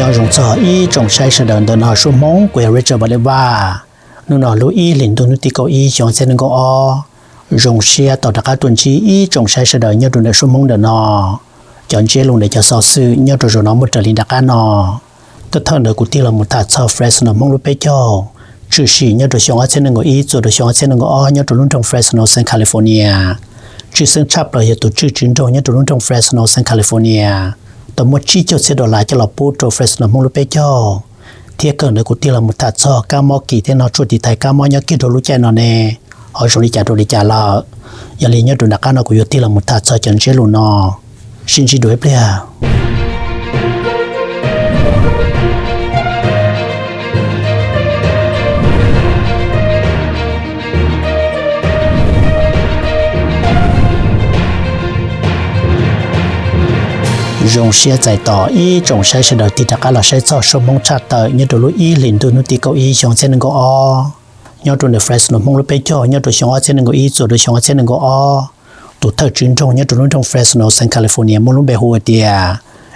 nó rung cho ý trong sai sự đợn nó số mong quay ra cho bà lê ba nó lưu ý liền tôi nuôi câu ý chọn xe nên có o rung xe tàu đặc tuần chi ý trong sai sự đợn nhớ đồn số mong đợn nó chọn chế luôn để cho sao sư nhớ rồi nó một trở liền đặc nó tất thân đời của tiên là một thạch sau Fresno mong lúc bé cho trừ sĩ nhớ rồi xong ở trên ngôi ý rồi được xong ở trên ngôi o nhớ rồi luôn trong Fresno San California trừ sinh chấp rồi hiện tổ chức chiến đấu nhớ rồi luôn trong Fresno San California tao một chi cho xe đổ lại cho lọc bút trong Fresno mong lúc bé cho thiết cần đời của tiên là một thạch sau cao mò kỳ thế nó chuột thì thầy cao mò nhớ kia đồ lú chạy nó nè hỏi rồi đi trả là giờ liền nhớ rồi đặc nó của tiên là một thạch sau chân chế luôn nó xin chỉ đối với à dùng xe giải tỏ ý trong xe sẽ đầu tiên là xe cho số mong chặt tới như đồ lối ý liền tôi nuôi câu ý trong xe nên có o nhớ rồi để Fresno mong lúc bé cho nhớ rồi xong ở xe nên có ý rồi được xong ở xe nên có o tụ thật chuyên trong nhớ rồi trong Fresno San California mong lúc bé hồ địa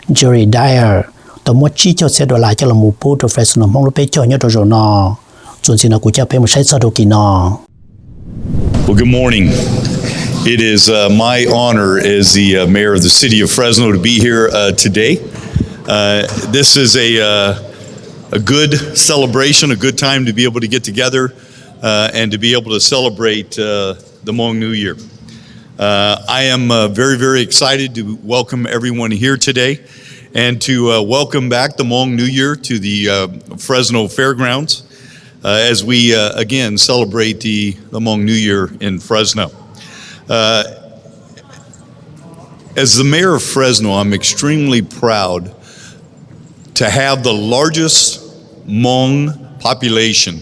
Jerry Dyer tụ một chi cho xe đồ lại cho là một bút trong Fresno mong lúc bé cho nhớ rồi nó chuẩn gì nó cũng cho bé một xe cho đồ kỳ nó. Well, good morning. It is my honor as the mayor of the city of Fresno to be here today. This is a good celebration, a good time to be able to get together and to be able to celebrate the Hmong New Year. I am very, very excited to welcome everyone here today and to welcome back the Hmong New Year to the Fresno Fairgrounds as we again celebrate the Hmong New Year in Fresno. As the mayor of Fresno, I'm extremely proud to have the largest Hmong population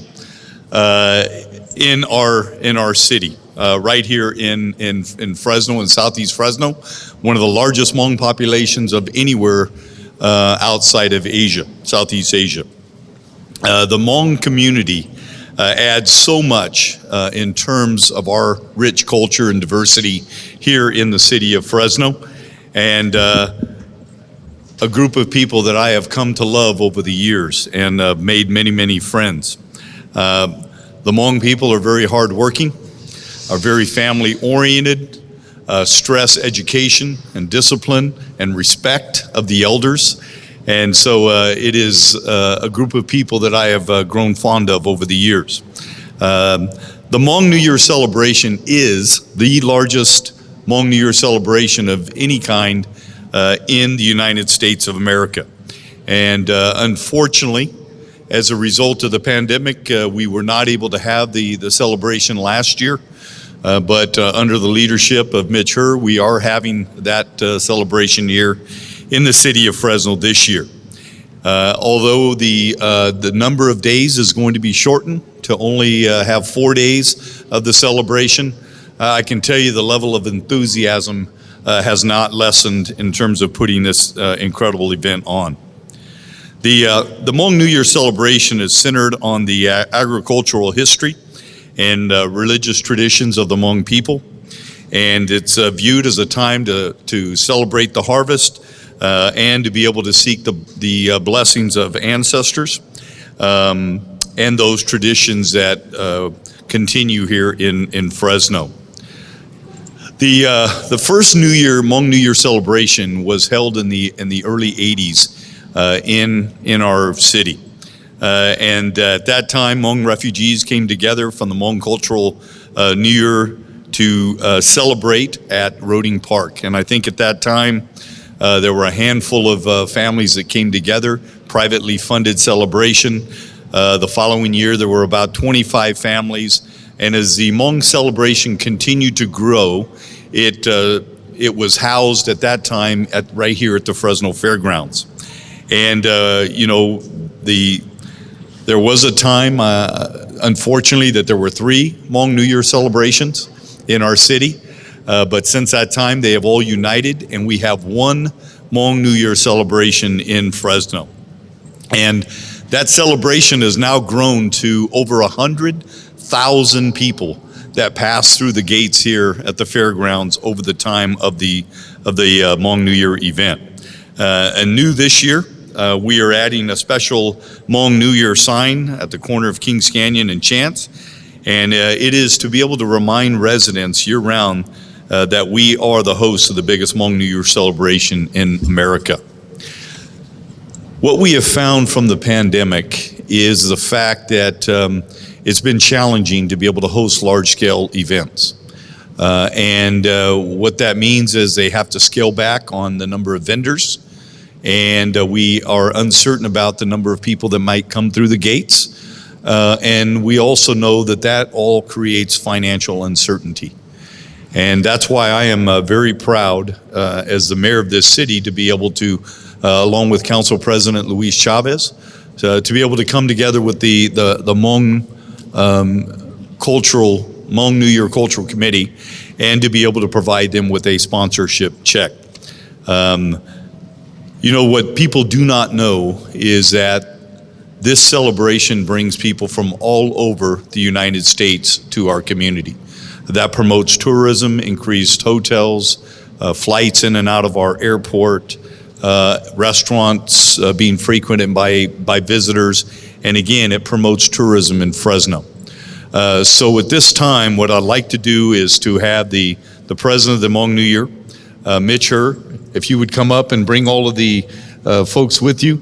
in our city, right here in Fresno, in Southeast Fresno, one of the largest Hmong populations of anywhere outside of Asia, Southeast Asia. The Hmong community adds so much in terms of our rich culture and diversity here in the city of Fresno, and a group of people that I have come to love over the years and made many, many friends. The Hmong people are very hardworking, are very family-oriented, stress education and discipline and respect of the elders. And so it is a group of people that I have grown fond of over the years. The Hmong New Year celebration is the largest Hmong New Year celebration of any kind in the United States of America. And unfortunately, as a result of the pandemic, we were not able to have the celebration last year. But under the leadership of Mitch Herr, we are having that celebration here in the city of Fresno this year. Although the number of days is going to be shortened to only have 4 days of the celebration, I can tell you the level of enthusiasm has not lessened in terms of putting this incredible event on. The Hmong New Year celebration is centered on the agricultural history and religious traditions of the Hmong people, and it's viewed as a time to celebrate the harvest and to be able to seek the blessings of ancestors and those traditions that continue here in Fresno. The first Hmong New Year celebration was held in the early 80s in our city. And at that time, Hmong refugees came together from the Hmong Cultural New Year to celebrate at Roding Park. And I think at that time, there were a handful of families that came together, privately funded celebration. The following year, there were about 25 families. And as the Hmong celebration continued to grow, it was housed at that time right here at the Fresno Fairgrounds. And, there was a time, unfortunately, that there were 3 Hmong New Year celebrations in our city. But since that time, they have all united, and we have one Hmong New Year celebration in Fresno. And that celebration has now grown to over 100,000 people that pass through the gates here at the fairgrounds over the time of the Hmong New Year event. And new this year, we are adding a special Hmong New Year sign at the corner of Kings Canyon and Chance. And it is to be able to remind residents year-round that we are the hosts of the biggest Hmong New Year celebration in America. What we have found from the pandemic is the fact that it's been challenging to be able to host large-scale events. What that means is they have to scale back on the number of vendors, and we are uncertain about the number of people that might come through the gates. And we also know that that all creates financial uncertainty. And that's why I am very proud as the mayor of this city to be able to, along with Council President Luis Chavez, to be able to come together with the Hmong Hmong New Year Cultural Committee and to be able to provide them with a sponsorship check. You know, what people do not know is that this celebration brings people from all over the United States to our community. That promotes tourism, increased hotels, flights in and out of our airport, restaurants being frequented by visitors, and again, it promotes tourism in Fresno. So at this time, what I'd like to do is to have the president of the Hmong New Year, Mitch Herr, if you would come up and bring all of the folks with you.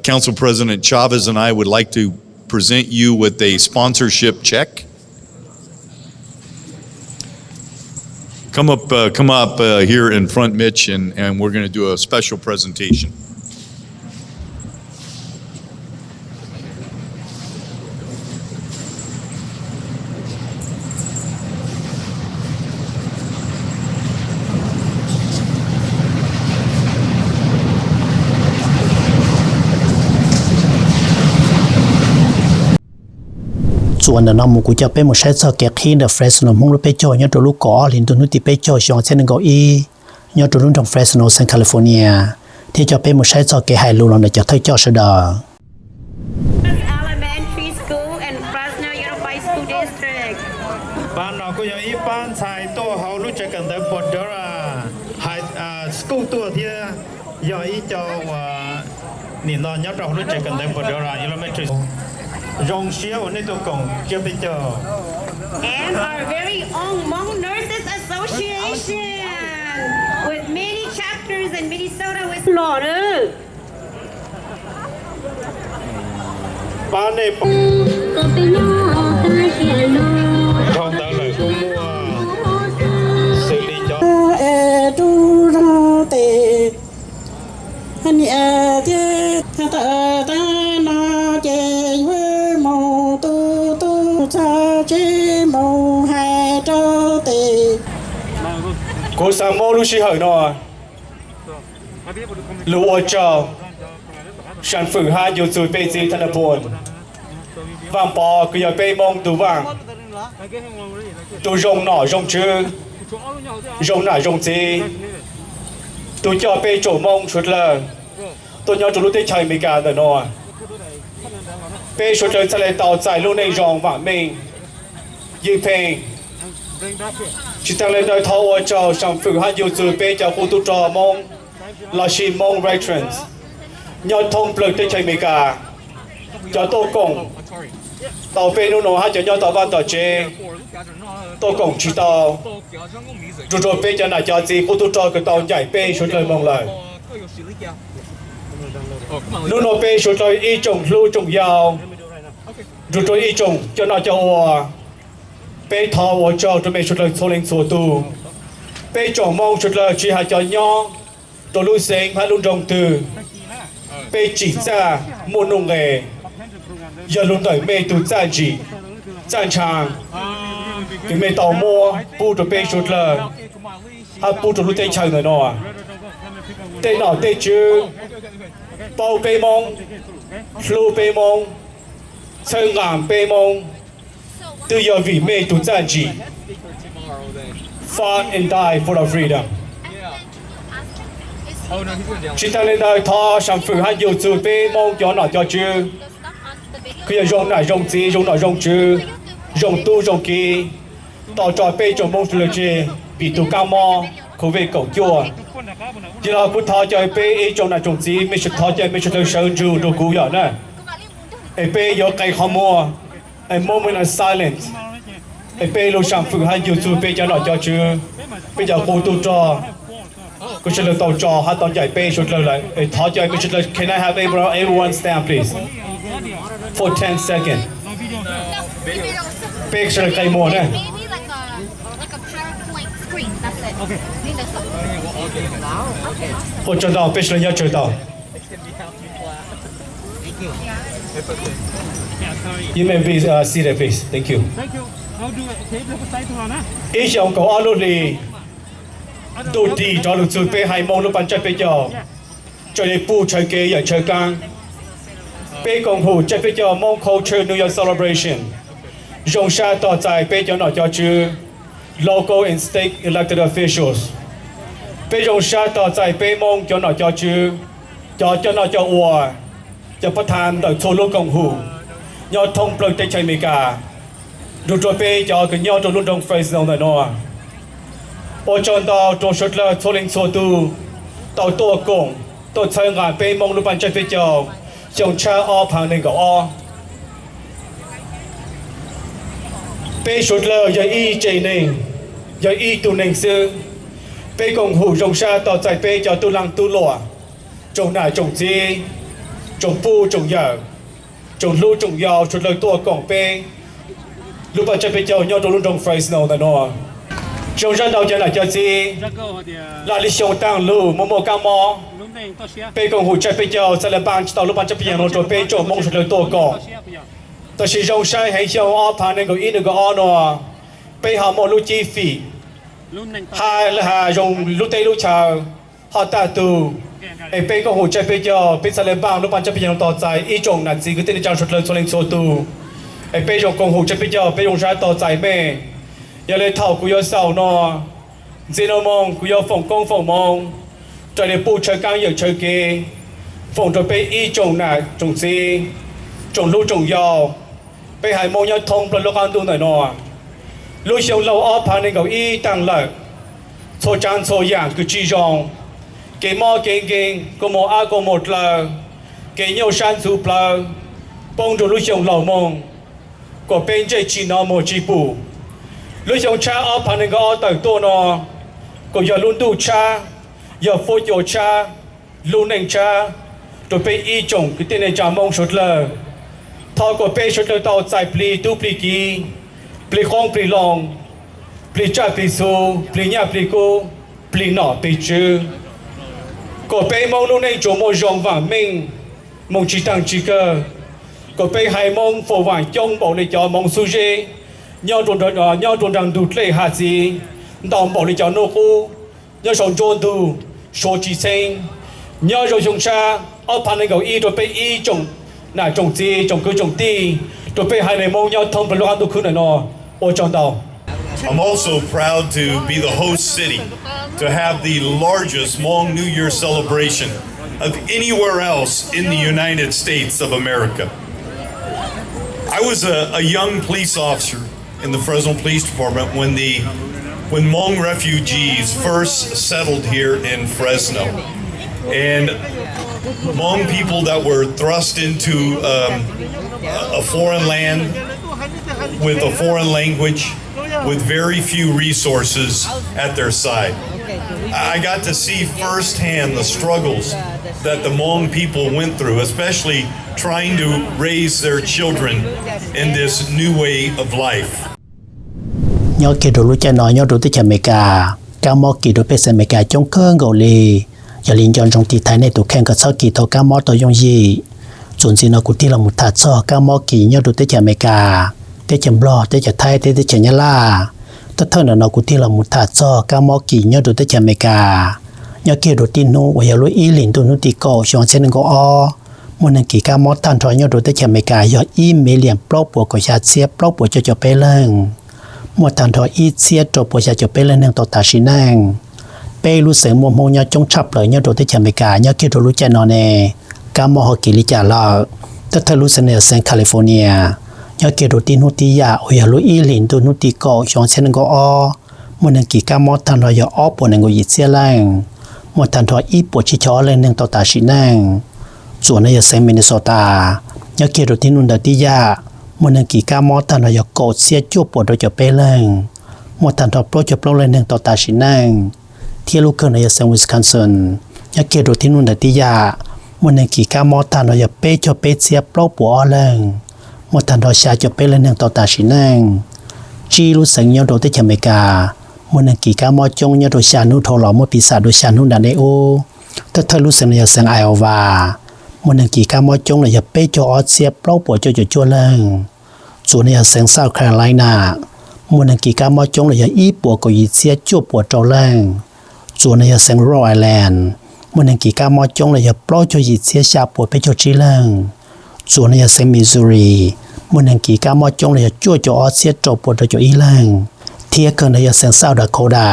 Council President Chavez and I would like to present you with a sponsorship check. Come up here in front, Mitch, and we're going to do a special presentation.ส่วนเดิมกูจะเป็นหมดใช้สเก็ตที่เดอะเฟรสโนมุ่งไปจ่อยอดลูกก่อลินตุนุติไปจ่อยชองเส้นเกาอียอดรุ่นของเฟรสโนเซนแคลิฟอร์เนียที่จะเป็นหมดใช้สเก็ตไฮลูลองในจากเท่าจ่อเสดอ Elementary School in Fresno Unified School District. บ้านเราก็ยังอีบ้านชายตัวเขารู้จักกันแต่ปวดเยอะอ่ะไฮสกูลตัวที่ยังอีเจ้านี่นอนยับเรารู้จักกันแต่ปวดเยอะอ่ะ Elementary Rong Xiaoนี่ตัวกงเกี่ยวไปเจอ And our very own Hmong Nurses Association with many chapters in Minnesota, Wisconsin. บ้านในทองตาเลยกุ้งมัวสิริจอดูรอเตฮันนี่เจฮัตตานาเจเวโมตูตูชาเจโมไฮโตเตกูสามโมลูชิเหรอเนาะลูอจอฉันฝึกหาอยู่สุดเปซีธนพลวางปอคืออย่าไปมองตัวว่างตัวยงหน่อยงชื่อยงหน่ายงจีตัวจะไปโจมองชุดเลยตัวยอดจุลุที่ชัยมีการแต่นอไปชุดเลยทะเลต่อใจลูกในรองว่าไม่ยืนเพลงชิตังเลยโดยท้อว่าเจ้าฉันฝึกหาอยู่สุดเปจากผู้ตุจอมองลาชิมองไรทรานส์ยอดทงเปลือกที่ชัยมีการจะโตกงต่อไปนู่นหนูฮะจะยอดต่อบ้านต่อเจโตกงชีต่อจุดๆไปจะไหนจะจีผู้ตุจอคือต่อใหญ่ไปชุดเลยมองเลยนู่นไปชุดเลยอีจงลู่จงยาวจุดๆอีจงจะน่าจะวัวไปทอวัวเจ้าจะไม่ชุดเลยโซลิงสัวตูไปจงมองชุดเลยชีหาจะย่อตัวลู่เสงพาลุ่นจงตือไปจีจ้ามุนงเออย่าลุ่นต่อยเมตุจ้าจีจ้าชางถึงเมต่อมัวปูตัวไปชุดเลยฮะปูตัวลู่เตชังหน่อยหน่อยเตหน่อเตจื้อเป่าเปมงฟลูเปมงเชิงอ่างเปมงตัวอย่าวิเมตุจ้าจี fought and died for our freedom ชิตาเลนได้ท่อฉันฝึกให้อยู่จุดเปมงย้อนหน่อยย้อนจื้อคืออย่ายงหน่อยยงจียงหน่อยยงจื้อยงตู้ยงกีต่อจอดเปจงมงจุลจี bị tụ cao mò khu về cầu chùa chỉ là cú thọ cho pe trong là trong gì mình sẽ thọ cho mình sẽ tới sơn du đồ cú vậy nè pe có cây hoa mùa a moment of silence pe lúc sáng phụ hai YouTube pe cho nó cho chưa bây giờ cô tu cho cô sẽ tàu cho hai tàu chạy pe xuất lại thọ cho mình sẽ tới can I have everyone stand please for 10 seconds pe sẽ cây mùa nè我知道，必须要知道。You may be seated, please. Thank you. Thank you. I'll do it. Okay, let's say to Hana. Ý chồng của anh luôn đi. Tôi đi cho lực sự pe hai mong lúc ban chất pe giờ. Cho nên bu chơi kế ở chơi cang. Pe công hủ chất pe giờ Hmong Culture New Year Celebration. Dùng xa tỏ giải pe giờ nó cho chứ. Local and state elected officials. Bây giờ xa tỏ giải bê mong cho nó cho chứ cho nó cho ua cho phát tham đợi số lúc công hữu nhau thông plug tới chạy mì cả rồi rồi bê cho cái nhau trong luôn trong Fresno này nó ô chọn tàu trong suốt là số linh số tu tàu tua cùng tàu chơi ngã bê mong lúc ban chạy bê cho chồng cha o phẳng nên gõ o bê suốt là giờ y chạy nên giờ y tu nên sư bê công hủ rồng xa tỏ giải bê cho tu lăng tu lụa trồng nải trồng gì trồng phu trồng dở trồng lưu trồng giàu trồng lời tua cổng bê lúc bà chạy bê cho nhau trồng luôn trồng Fresno này nó trồng ra đầu cho là cho gì là lý xong tăng lưu mô cao mò bê công hủ chạy bê cho sẽ là bằng tàu lúc bà chạy bê nó trồng bê trồng mong trồng lời tua cổng ta chỉ rồng xa hay xong ó phá nên có ít được có ó nó bê họ mô lưu chi phí hai là dùng lúc tây lúc chào họ ta tù em bây giờ hồ chơi bây giờ bây giờ lên bang lúc ban chơi bây giờ tỏ giải ý chồng là gì cái tên trang xuất lên số lên số tù em bây giờ công hồ chơi bây giờ ra tỏ giải mẹ giờ lên thầu của yêu sầu nó gì nó mong của yêu phòng công phòng mong trời để bu chơi căng giờ chơi kia phòng rồi bây ý chồng là chồng gì chồng lưu chồng giàu bây hai mong nhau thông là lúc ăn tu này nó lúc xong lâu ốp phá nên cầu y tăng lợi số trang số dạng cứ chi rong cái mò cái có một a có một là cái nhiều sản xuất là bông rồi lúc xong lâu mong có bên chơi chỉ nó một chỉ bù lúc xong cha ốp phá nên cầu tới to nó có giờ luôn tu cha giờ phô giờ cha luôn nên cha rồi bên y chồng cái tên này cha mong sốt lờ thôi có bên sốt lờ tàu giải pli tu pli kỳ pli không pli long pli cha pli su pli nhà pli cô pli nọ pli chư có bé mong lúc này chỗ một dòng vàng minh mong chỉ tăng chỉ cơ có bé hai mong phổ vàng trong bảo để cho mong su dê nhau trộn rằng đụt lệ hạt gì đồng bảo để cho nô khu nhau sống trộn tu số chỉ sinh nhau rồi dùng cha ở pan này cầu y rồi bé y trồng nà trồng gì trồng cứ trồng ti rồi bé hai này mong nhau thông phải lo ăn tu khứ này nọ ô tròn tàu. I'm also proud to be the host city to have the largest Hmong New Year celebration of anywhere else in the United States of America. I was a young police officer in the Fresno Police Department when Hmong refugees first settled here in Fresno. And Hmong people that were thrust into a foreign land with a foreign language, with very few resources at their side. I got to see firsthand the struggles that the Hmong people went through, especially trying to raise their children in this new way of life. Nhớ kỳ đồ lúc cha nói nhớ đồ tới cha mẹ cả, cả mò kỳ đồ bây giờ mẹ cả trong cơn gầu lì, giờ liên chọn trong thị thái này tụ khen cả sau kỳ thâu cả mò tôi dùng gì, chuẩn gì nó cũng chỉ là một thạch cho cả mò kỳ nhớ đồ tới cha mẹ cả. Tế chấm lo, tế chả thay, tế chả nhá la. Tất thân nó cũng chỉ là một thạch cho các mỏ kỳ nhớ đồ tế chả mẹ cả. Nhớ kia đồ tin nô, và lối ý lĩnh đồ nô tì cổ, xong sẽ nâng có o. Một nâng kỳ các mỏ tan trò nhớ đồ tế chả mẹ cả, do ý mê liền blog bộ của xa xếp blog bộ cho bê lưng. Một tan trò ý xếp trò bộ cho bê lưng nâng tổ tà xí nâng. Bê lưu sử mô mô nhớ chống chập lời nhớ đồ tế chả mẹ cả, nhớ kia đồ lưu chả nó nè. Các mỏ họ kỳ lý chả lọ. Tất thân lưu sử nè sang California. Nhớ kia đồ tin hút tì ya, ôi lối ý lĩnh đồ nô tì cổ, xong sẽ nâng có o. มันนึงกี่ก้ามอทันทอยอ้อปวดในกุยเสียแรงมทันทออีปวดชิชอเลยนึงต่อตาชินังส่วนในเซมินิโซตายาเกโรตินุนดาติยามันนึงกี่ก้ามอทันทอยโกเสียจู่ปวดโดยจะเปแรงมทันทอโปรจะโปรเลยนึงต่อตาชินังที่ลูกเกินในเซนวิสคอนซินยาเกโรตินุนดาติยามันนึงกี่ก้ามอทันทอยเปจะเปเสียโปรปัวแรงมทันทอชาจะเปเลยนึงต่อตาชินังจีรู้สังยอโดที่อเมริกามันนึงกี่ก้ามอจงยอโดชานุทอหล่อมปีศาจโดชานุดาเนโอถ้าเธอรู้สังยาสังไอโอวามันนึงกี่ก้ามอจงเลยจะเปจะออเสียโปรปัวจะจั่วแรงส่วนในสังเซาท์แคโรไลนามันนึงกี่ก้ามอจงเลยจะอีปัวก็ยีเสียจั่วปัวเจ้าแรงส่วนในสังโรไอแลนด์มันนึงกี่ก้ามอจงเลยจะโปรจะยีเสียชาปัวเปจะจีแรงส่วนในสังมิสซูรีมันนึงกี่ก้ามอจงเลยจะจั่วจะออเสียโจปัวโดยจะอีแรงเทียเกินในสังเซาท์ดาโคดา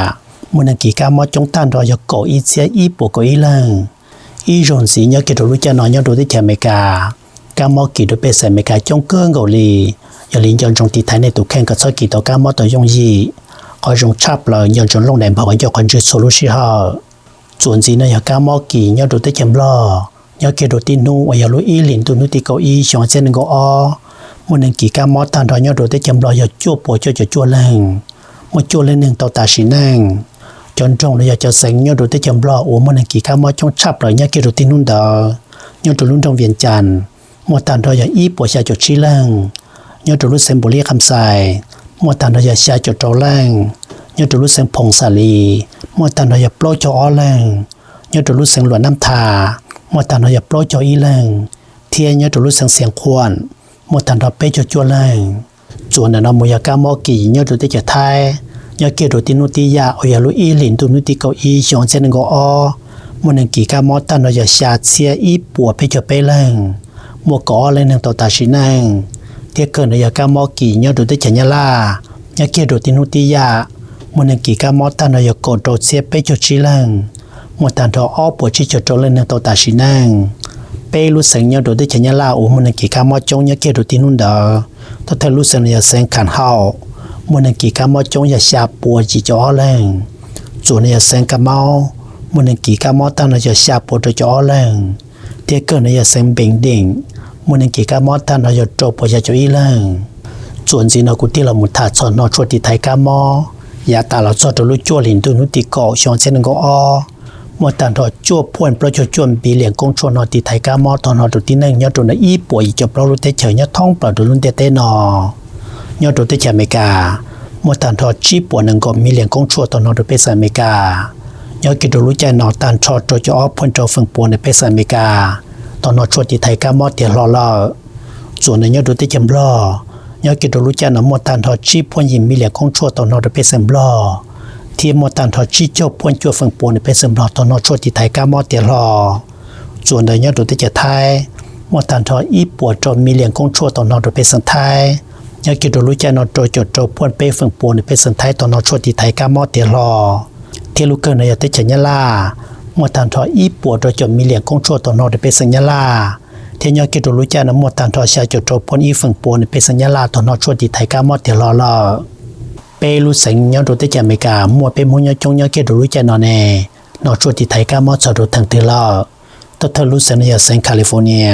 มันนึงกี่ก้ามอจงตันรอยจะก่ออีเสียอีปัวก็อีแรงอีจนสีเนาะเกิดรู้จักน้อยเนาะดูที่อเมริกากามอกิดไปเสอเมริกาจงเกินเกาหลีอย่าลิ้นจงตีไทยในตัวแข่งกับซอยกี่ต่อกามอต่อยงยีคอยจงชับเลยยังจงลงแดนพอกันจะคนชื่อโซลูชิฮาส่วนสีเนาะอย่ากามอกี่เนาะดูที่จำลอเนาะเกิดตีนูอย่ารู้อีหลินตัวนู้ตีเกาอีชงเส้นก็อ้อมันนึงกี่กามอตันรอยเนาะดูที่จำลออย่าจั่วปวดจะจั่วแรงมันจั่วเล่นหนึ่งต่อตาชินังจนจงเลยอยากจะเซ็งยอดดูที่จำลองโอ้มันกี่ข้ามอจงชับเลยเนี่ยกิโรตินุ่นดอยอดดูนุ่นตรงเวียนจันทร์มอตันดอยอีปวดชาจดชี้แรงยอดดูรุ่เซมบุรีคำใส่มอตันดอยชาจดโตแรงยอดดูรุ่เซมพงสาลีมอตันดอยโปรจอแรงยอดดูรุ่เซมหลวนน้ำทามอตันดอยโปรจออีแรงเทียนยอดดูรุ่เซมเสียงควนมอตันดอเปจจัวแรงส่วนนั้นมวยากามอกี่ยอดดูที่จะไทยยาเกโรตินุติยาโอยาลุอีหลินตุนุติเกาอีชงเซนโกอมันนึงกี่กามอตันโอยาชาเซียอีปัวเพจเปแรงมัวกอเลยนึงต่อตาชินังเทียเกินโอยากามอกี่ยอดูที่จัญญาลายาเกโรตินุติยามันนึงกี่กามอตันโอยาโกโดเซียเปจชิแรงมัวตันทออปัวชิจโตเลยนึงต่อตาชินังเปลุสังยอดูที่จัญญาลาโอมันนึงกี่กามอจงยาเกโรตินุนดาถ้าเธอรู้สังยาเซงขันเฮามันนึงกี่กามอจงอย่าชาปัวจีจ่อแรงส่วนอย่าเซงกะเมามันนึงกี่กามอตันอย่าชาปัวโดยจ่อแรงเทียเกินอย่าเซงเบ่งดิ่งมันนึงกี่กามอตันอย่าโจปัวอย่าจ่ออีแรงส่วนสินกุติเรามุทาสอนอชวติไทยกามอยาตาเราสอดรู้จั่วหลินตุนุติเกาะชงเซนก็อมัวตันทอจั่วพ่วนประจวนปีเหลียงกงชวนอติไทยกามอตอนอตุตินึงยอดตัวอีป่วยจะปลรู้เตเฉยยอดท้องปลดรุ่นเตเตนอยอดตัวที่อเมริกามตันทอชีปวนึงก็มีเหลียงกงชัวตอนนอร์เปซอเมริกายอดกิดรู้ใจนอตันทอตัวจะออพนโจฝึงปวนในเปซอเมริกาตอนนอชัวที่ไทยกามอเตียรอลอส่วนในยอดตัวที่จำลอยอดกิดรู้ใจนอมตันทอชีพวนยิมมีเหลียงกงชัวตอนนอร์เปซอมลอที่มตันทอชีเจ้าพวนจัวฝึงปวนในเปซอมลอตอนนอชัวที่ไทยกามอเตียรอส่วนในยอดตัวที่จะไทยมตันทออีปวดจนมีเหลียงกงชัวตอนนอร์เปซอมไทยยากิดรู้ใจนอโจจดโจพวนเป้ฝึงปูนเป็นสันไทยตอนนอชวดที่ไทยกามอเตียรอเทลูเกินในยาเตจัญญาลามวตันทออีปวดโดยจดมีเหลียงกงชัวตอนนอเป็นสัญญาลาเทียนยากิดรู้ใจนมวตันทอชาจดโจพวนอีฝึงปูนเป็นสัญญาลาตอนนอชวดที่ไทยกามอเตียรอลอเปรูสังยาโดเตจัอเมริกามัวเป็นมุญยจงยากิดรู้ใจนอเนนอชวดที่ไทยกามอสอดทางเตลอตัวเธอรู้สัญญาเซนแคลิฟอร์เนีย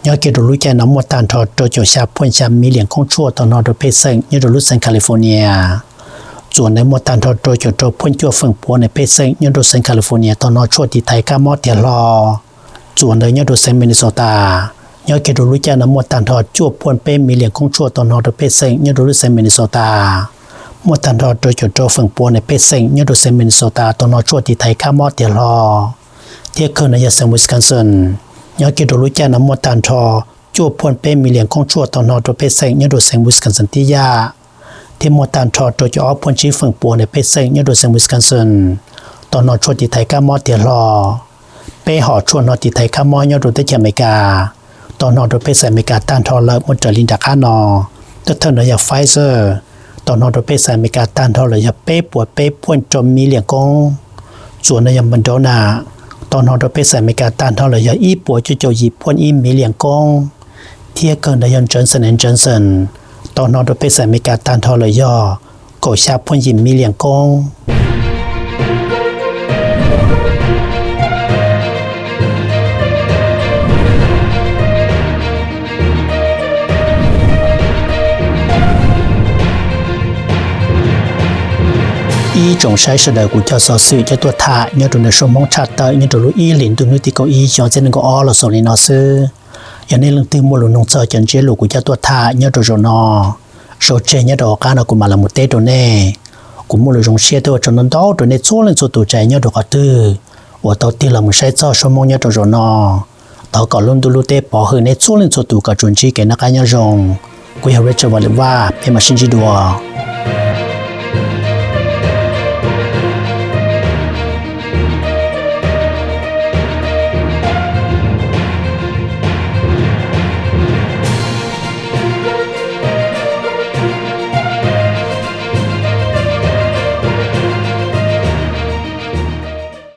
ยอดเกิดรู้ใจน้ำมัวตันทอโดยชาพ่นชามีเหลียงคงชั่วตอนนอร์เพเซงยอดรู้สันแคลิฟอร์เนียส่วนในมัวตันทอโดยพ่นจั่วฝึงปัวในเพเซงยอดรู้สันแคลิฟอร์เนียตอนนอร์ชั่วที่ไทยกามอเตียรอส่วนในยอดรู้สันมินนิโซตายอดเกิดรู้ใจน้ำมัวตันทอจั่วพ่นเป้มีเหลียงคงชั่วตอนนอร์เพเซงยอดรู้สันมินนิโซตามัวตันทอโดยฝึงปัวในเพเซงยอดรู้สันมินนิโซตาตอนนอร์ชั่วที่ไทยกามอเตียรอเทียบขึ้นในยอดสันวิสคอนซินยอดเกิดรู้ใจน้ำมัวตันทอจั่วพวนเป้มีเหลียงคงชั่วตอนนอตัวเปเซงยอดเซงวิสคันสันติยาเทมตันทอตัวจะออพวนชีฝึงปัวในเปเซงยอดเซงวิสคันสันตอนนอชวติไทยกามอเตียรอเป้หอชวนนอติไทยกามอยอดเตจอเมริกาตอนนอตัวเปเซอเมริกาตันทอเลมุจลินดาคานอตัวเธอเนยไฟเซอร์ตอนนอตัวเปเซอเมริกาตันทอเลยเป้ปวดเป้พวนจมมีเหลียงกงส่วนในยมันโดนาตอนนอตัวเปเซอเมริกาตันทอเลยอีปวดจะหยิบพวนอีมีเหลียงกงเทียเกินไดยอนจอนสันแอนด์จอนสันตอนนอร์เปซอเมริกาตันทอเลยย่อ cổ xa phun dìm mi liền công y trong sai sự đời của cho sở sự cho tôi thả nhớ tụi nó số mong chặt tới nhớ tụi y liền tụi nó thì có y chọn trên có o là số này nó sư giờ nên lần tư mua lúa nông sản chân chế lúa của cho tôi thả nhớ tụi rồi nó số chế nhớ đồ cá nó cũng mà là một tết rồi nè cũng mua lúa trong xe tôi cho nó đó rồi nên số lên số tụi trẻ nhớ đồ cả tư và tao tin là một sai cho số mong nhớ tụi rồi nó tao còn luôn tụi lúa tết bỏ hơn nên số lên số tụi cả chuẩn chỉ cái nó cá nhớ rồng quay về cho vào là bên mà xin chỉ đùa